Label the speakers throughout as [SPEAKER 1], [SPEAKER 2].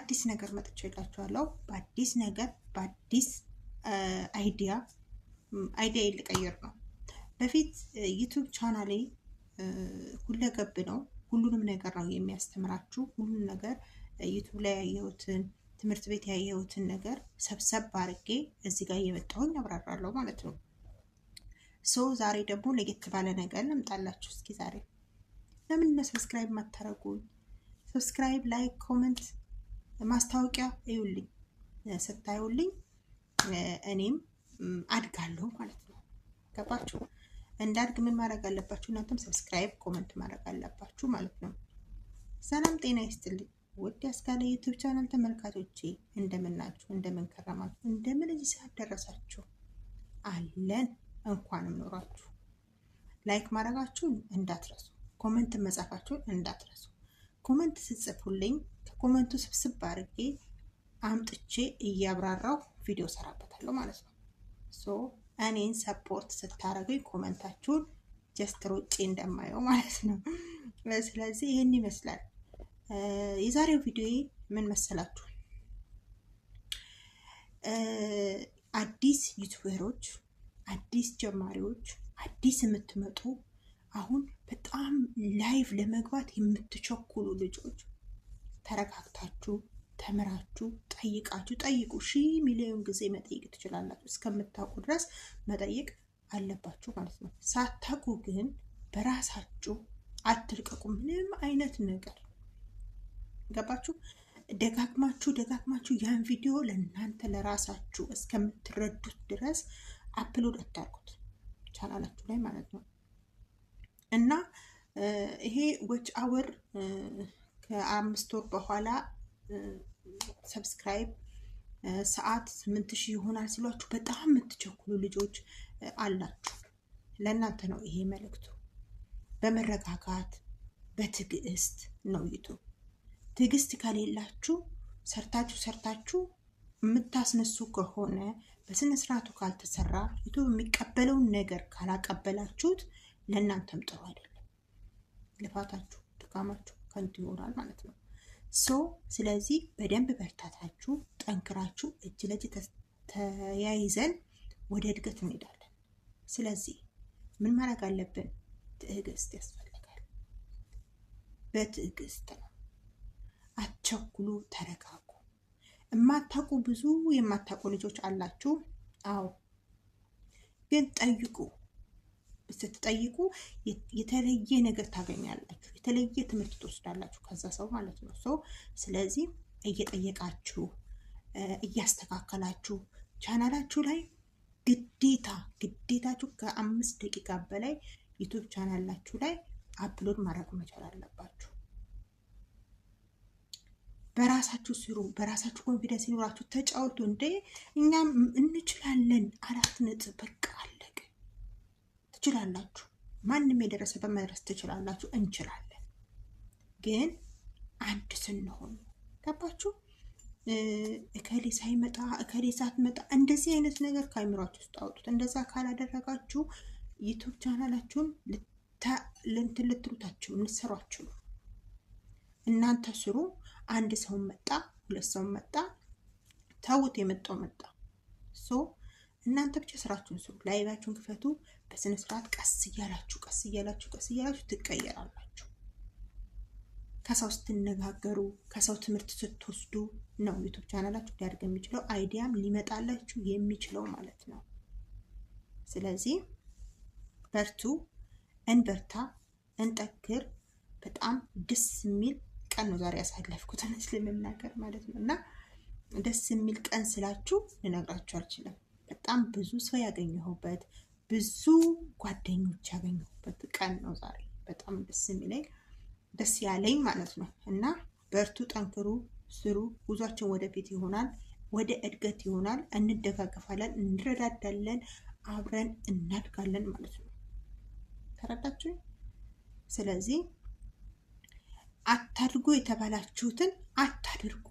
[SPEAKER 1] በአዲስ ነገር መጥቼላችኋለሁ። በአዲስ ነገር በአዲስ አይዲያ ልቀይር ነው። በፊት ዩቲዩብ ቻናሌ ሁለገብ ነው። ሁሉንም ነገር ነው የሚያስተምራችሁ። ሁሉንም ነገር ዩቲዩብ ላይ ያየሁትን ትምህርት ቤት ያየሁትን ነገር ሰብሰብ አድርጌ እዚህ ጋር እየመጣሁኝ አብራራለሁ ማለት ነው። ዛሬ ደግሞ ለየት ባለ ነገር ልምጣላችሁ። እስኪ ዛሬ ለምን ነው ሰብስክራይብ ማታረጉኝ? ሰብስክራይብ፣ ላይክ፣ ኮሜንት ማስታወቂያ እዩልኝ። ስታዩልኝ እኔም አድጋለሁ ማለት ነው። ገባችሁ? እንዳድግ ምን ማድረግ አለባችሁ? እናንተም ሰብስክራይብ፣ ኮሜንት ማድረግ አለባችሁ ማለት ነው። ሰላም ጤና ይስጥልኝ ውድ ያስካለ ዩቲዩብ ቻናል ተመልካቾቼ፣ እንደምናችሁ፣ እንደምንከረማችሁ፣ እንደምን እዚህ ሰዓት ደረሳችሁ? አለን እንኳንም ኖራችሁ። ላይክ ማድረጋችሁን እንዳትረሱ፣ ኮሜንት መጻፋችሁን እንዳትረሱ። ኮሜንት ስጽፉልኝ ከኮሜንቱ ስብስብ አድርጌ አምጥቼ እያብራራው ቪዲዮ ሰራበታለሁ ማለት ነው። እኔን ሰፖርት ስታረጉኝ ኮሜንታችሁን ጀስት ሮጬ እንደማየው ማለት ነው። ስለዚህ ይህን ይመስላል የዛሬው ቪዲዮ። ምን መሰላችሁ? አዲስ ዩቲዩበሮች፣ አዲስ ጀማሪዎች፣ አዲስ የምትመጡ አሁን በጣም ላይቭ ለመግባት የምትቸኩሉ ልጆች ተረጋግታችሁ ተምራችሁ ጠይቁ። 1000 ሚሊዮን ጊዜ መጠየቅ ትችላላችሁ። እስከምታውቁ ድረስ መጠየቅ አለባችሁ ማለት ነው። ሳታውቁ ግን በራሳችሁ አትልቀቁ ምንም አይነት ነገር። ገባችሁ? ደጋግማችሁ ያን ቪዲዮ ለእናንተ ለራሳችሁ እስከምትረዱት ድረስ አፕሎድ አታርጉት ቻናላችሁ ላይ ማለት ነው። እና ይሄ ዎች አወር ከ5 ወር በኋላ ሰብስክራይብ ሰዓት 8000 ይሆናል ሲሏችሁ በጣም የምትቸኩሉ ልጆች አላችሁ። ለእናንተ ነው ይሄ መልእክቱ። በመረጋጋት በትዕግስት ነው ዩቲዩብ። ትዕግስት ከሌላችሁ ሰርታችሁ የምታስነሱ ከሆነ በስነ ስርዓቱ ካልተሰራ ዩቲዩብ የሚቀበለውን ነገር ካላቀበላችሁት ለእናንተም ጥሩ አይደለም። ልፋታችሁ ድካማችሁ ከንቱ ይሆናል ማለት ነው። ስለዚህ በደንብ በርታታችሁ ጠንክራችሁ እጅ ለእጅ ተያይዘን ወደ እድገት እንሄዳለን። ስለዚህ ምን ማድረግ አለብን? ትዕግስት ያስፈልጋል። በትዕግስት ነው። አትቸኩሉ፣ ተረጋጉ። ብዙ የማታውቁ ልጆች አላችሁ። አዎ፣ ግን ጠይቁ። ስትጠይቁ የተለየ ነገር ታገኛላችሁ። የተለየ ትምህርት ትወስዳላችሁ ከዛ ሰው ማለት ነው። ስለዚህ እየጠየቃችሁ እያስተካከላችሁ ቻናላችሁ ላይ ግዴታችሁ ከ5 ደቂቃ በላይ ዩቲዩብ ቻናላችሁ ላይ አፕሎድ ማድረግ መቻል አለባችሁ። በራሳችሁ ስሩ። በራሳችሁ ኮንፊደንስ ይኖራችሁ ተጫወቱ። እንደ እኛም እንችላለን 4 ነጥብ በቃ አለቀ። ትችላላችሁ። ማንም የደረሰበት መድረስ ትችላላችሁ። እንችላለን። ግን አንድ ስንሆን ገባችሁ? እከሌ ሳይመጣ እከሌ ሳትመጣ እንደዚህ አይነት ነገር ካይምሯችሁ ውስጥ አውጡት። እንደዛ ካላደረጋችሁ ዩቲዩብ ቻናላችሁን ልትሉታችሁ ልትሰሯችሁ። እናንተ ስሩ። አንድ ሰው መጣ፣ 2 ሰው መጣ፣ ተውት፣ የመጣው መጣ። እናንተ ብቻ ስራችሁን ስሩ። ላይቫችሁን ክፈቱ። በስነ ስርዓት ቀስ እያላችሁ ትቀየራላችሁ። ከሰው ስትነጋገሩ፣ ከሰው ትምህርት ስትወስዱ ነው ዩቲዩብ ቻናላችሁ ሊያድግ የሚችለው፣ አይዲያም ሊመጣላችሁ የሚችለው ማለት ነው። ስለዚህ በርቱ፣ እንበርታ፣ እንጠክር። በጣም ደስ የሚል ቀን ነው ዛሬ ያሳለፍኩት ለመናገር ማለት ነው። እና ደስ የሚል ቀን ስላችሁ ልነግራችሁ አልችልም። በጣም ብዙ ሰው ያገኘሁበት፣ ብዙ ጓደኞች ያገኘሁበት ቀን ነው ዛሬ። በጣም ደስ ያለኝ ማለት ነው። እና በርቱ፣ ጠንክሩ፣ ስሩ። ጉዟችን ወደፊት ይሆናል፣ ወደ እድገት ይሆናል። እንደጋገፋለን፣ እንረዳዳለን፣ አብረን እናድጋለን ማለት ነው። ተረዳችሁ? ስለዚህ አታድርጉ የተባላችሁትን አታድርጉ።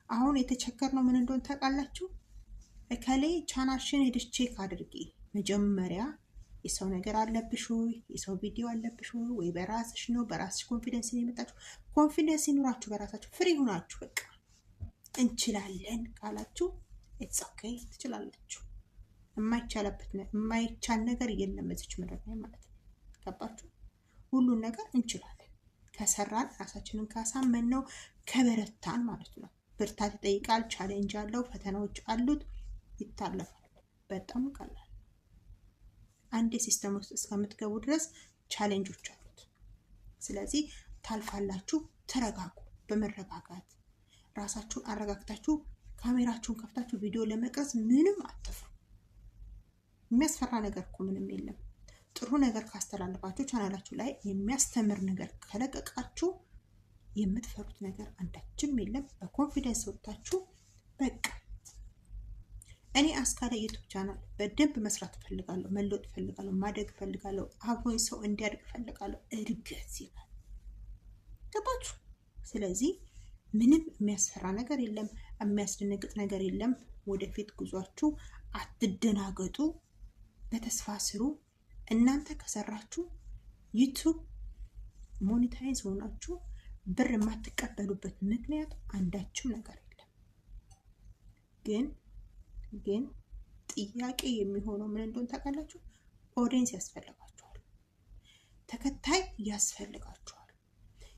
[SPEAKER 1] አሁን የተቸገርነው ምን እንደሆነ ታውቃላችሁ? እከሌ ቻናልሽን ሄደሽ ቼክ አድርጊ። መጀመሪያ የሰው ነገር አለብሽ ወይ? የሰው ቪዲዮ አለብሽ ወይ? በራስሽ ነው? በራስሽ ኮንፊደንስ ነው የመጣችሁ? ኮንፊደንስ ይኑራችሁ በራሳችሁ። ፍሪ ሆናችሁ በቃ እንችላለን ካላችሁ ኢትስ ኦኬ ትችላላችሁ። የማይቻል ነገር የለም እዚች ምድር ላይ ማለት ነው። ገባችሁ? ሁሉን ነገር እንችላለን ከሰራን፣ ራሳችንን ካሳመን ነው፣ ከበረታን ማለት ነው። ብርታት ይጠይቃል። ቻሌንጅ አለው፣ ፈተናዎች አሉት፣ ይታለፋል። በጣም ቀላል። አንድ ሲስተም ውስጥ እስከምትገቡ ድረስ ቻሌንጆች አሉት። ስለዚህ ታልፋላችሁ። ተረጋጉ። በመረጋጋት ራሳችሁን አረጋግታችሁ ካሜራችሁን ከፍታችሁ ቪዲዮ ለመቅረጽ ምንም አትፍሩ። የሚያስፈራ ነገር እኮ ምንም የለም። ጥሩ ነገር ካስተላለፋችሁ፣ ቻናላችሁ ላይ የሚያስተምር ነገር ከለቀቃችሁ የምትፈሩት ነገር አንዳችም የለም። በኮንፊደንስ ወጥታችሁ በቃ እኔ አስካለ ዩቲዩብ ቻናል በደንብ መስራት እፈልጋለሁ፣ መለወጥ እፈልጋለሁ፣ ማደግ እፈልጋለሁ፣ አብሮኝ ሰው እንዲያድግ እፈልጋለሁ። እድገት ይላል። ገባችሁ? ስለዚህ ምንም የሚያስፈራ ነገር የለም፣ የሚያስደነግጥ ነገር የለም። ወደፊት ጉዟችሁ አትደናገጡ፣ በተስፋ ስሩ። እናንተ ከሰራችሁ ዩቲዩብ ሞኔታይዝ ሆናችሁ ብር የማትቀበሉበት ምክንያት አንዳችም ነገር የለም። ግን ጥያቄ የሚሆነው ምን እንደሆነ ታውቃላችሁ? ኦዲየንስ ያስፈልጋችኋል፣ ተከታይ ያስፈልጋችኋል።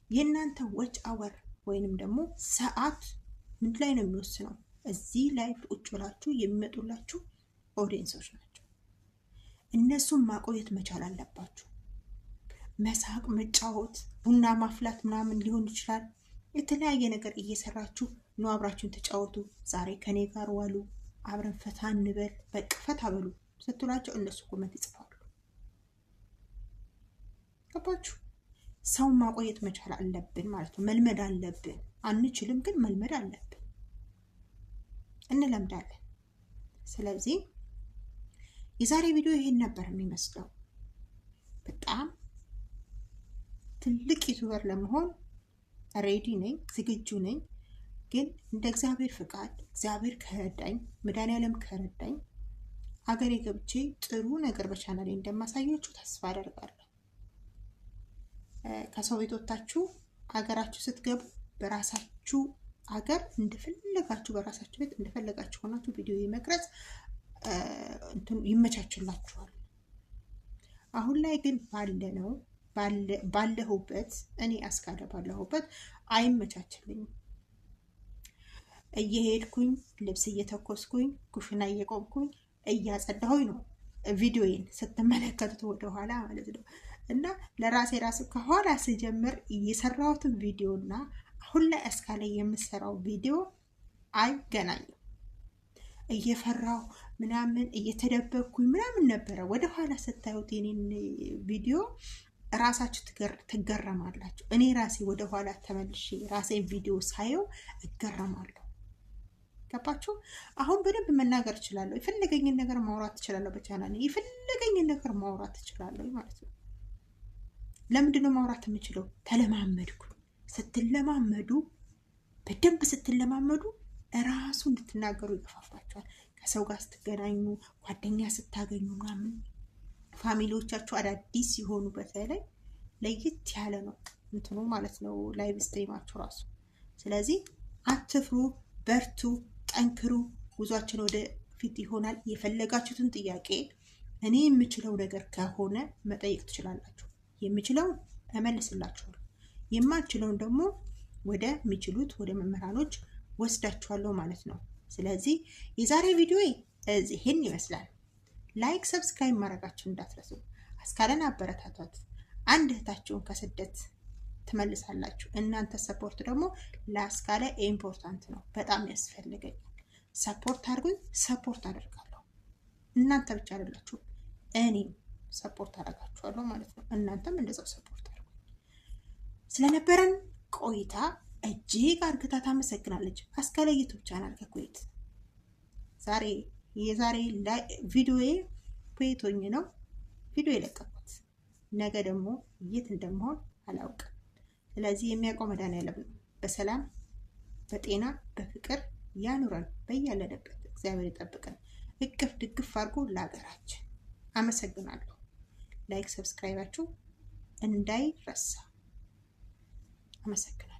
[SPEAKER 1] የእናንተ ወጭ አወር ወይንም ደግሞ ሰዓት ምን ላይ ነው የሚወስነው? እዚህ ላይ ቁጭ ብላችሁ የሚመጡላችሁ ኦዲየንሶች ናቸው። እነሱን ማቆየት መቻል አለባችሁ። መሳቅ፣ መጫወት፣ ቡና ማፍላት ምናምን ሊሆን ይችላል። የተለያየ ነገር እየሰራችሁ ነው። አብራችሁን ተጫወቱ፣ ዛሬ ከኔ ጋር ዋሉ፣ አብረን ፈታ እንበል፣ በቃ ፈታ በሉ ስትሏቸው እነሱ ኮመንት ይጽፋሉ። ገባችሁ? ሰውን ማቆየት መቻል አለብን ማለት ነው። መልመድ አለብን። አንችልም፣ ግን መልመድ አለብን። እንለምዳለን። ስለዚህ የዛሬ ቪዲዮ ይሄን ነበር የሚመስለው። በጣም ትልቅ ዩቲዩበር ለመሆን ሬዲ ነኝ፣ ዝግጁ ነኝ። ግን እንደ እግዚአብሔር ፍቃድ፣ እግዚአብሔር ከረዳኝ፣ መድኃኒዓለም ከረዳኝ አገሬ ገብቼ ጥሩ ነገር በቻናሌ እንደማሳያችሁ ተስፋ አደርጋለሁ። ከሰው ቤት ወጣችሁ አገራችሁ ስትገቡ በራሳችሁ አገር እንደፈለጋችሁ በራሳችሁ ቤት እንደፈለጋችሁ ሆናችሁ ቪዲዮ የመቅረጽ ይመቻችላችኋል። አሁን ላይ ግን ባለሁበት እኔ አስካለ ባለሁበት አይመቻችልኝም። እየሄድኩኝ ልብስ እየተኮስኩኝ ኩሽና እየቆምኩኝ እያጸዳሁኝ ነው ቪዲዮዬን ስትመለከቱት ወደኋላ ማለት ነው። እና ለራሴ ራሱ ከኋላ ስጀምር እየሰራሁትን ቪዲዮ እና አሁን ላይ አስካለ የምሰራው ቪዲዮ አይገናኝም። እየፈራሁ ምናምን እየተደበቅኩኝ ምናምን ነበረ። ወደኋላ ስታዩት የኔን ቪዲዮ ራሳችሁ ትገረማላችሁ። እኔ ራሴ ወደኋላ ተመልሼ ራሴን ቪዲዮ ሳየው እገረማለሁ። ገባችሁ? አሁን በደንብ መናገር እችላለሁ። የፈለገኝን ነገር ማውራት እችላለሁ። በቻናሌ የፈለገኝን ነገር ማውራት እችላለሁ ማለት ነው። ለምንድን ነው ማውራት የምችለው? ተለማመድኩ። ስትለማመዱ በደንብ ስትለማመዱ እራሱ እንድትናገሩ ይገፋፋችኋል። ከሰው ጋር ስትገናኙ፣ ጓደኛ ስታገኙ ምናምን ፋሚሊዎቻችሁ አዳዲስ ሲሆኑ በተለይ ለየት ያለ ነው እንትኑ ማለት ነው ላይቭ ስትሪማችሁ ራሱ። ስለዚህ አትፍሩ፣ በርቱ፣ ጠንክሩ። ጉዟችን ወደ ፊት ይሆናል። የፈለጋችሁትን ጥያቄ እኔ የምችለው ነገር ከሆነ መጠየቅ ትችላላችሁ። የምችለውን እመልስላችኋለሁ፣ የማልችለውን ደግሞ ወደ የሚችሉት ወደ መምህራኖች ወስዳችኋለሁ ማለት ነው። ስለዚህ የዛሬ ቪዲዮ ይህን ይመስላል። ላይክ፣ ሰብስክራይብ ማድረጋችሁን እንዳትረሱ። አስካለን አበረታቷት። አንድ እህታችሁን ከስደት ትመልሳላችሁ። እናንተ ሰፖርት ደግሞ ለአስካለ ኢምፖርታንት ነው፣ በጣም ያስፈልገኛል። ሰፖርት አድርጉኝ፣ ሰፖርት አደርጋለሁ። እናንተ ብቻ አይደላችሁ፣ እኔም ሰፖርት አደርጋችኋለሁ ማለት ነው። እናንተም እንደዛው ሰፖርት አድርጉኝ። ስለነበረን ቆይታ እጅግ አርግታ ታመሰግናለች። አስካለ ዩቲዩብ ቻናል ከኩዌት የዛሬ ቪዲዮዬ ኩዌት ሆኜ ነው ቪዲዮ የለቀኩት። ነገ ደግሞ የት እንደምሆን አላውቅም። ስለዚህ የሚያውቀው መድኃኒዓለም ነው። በሰላም በጤና በፍቅር ያኑረን። በያለንበት እግዚአብሔር ይጠብቀን። እቅፍ ድግፍ አድርጎ ለሀገራችን። አመሰግናለሁ። ላይክ ሰብስክራይባችሁ እንዳይረሳ። አመሰግናለሁ።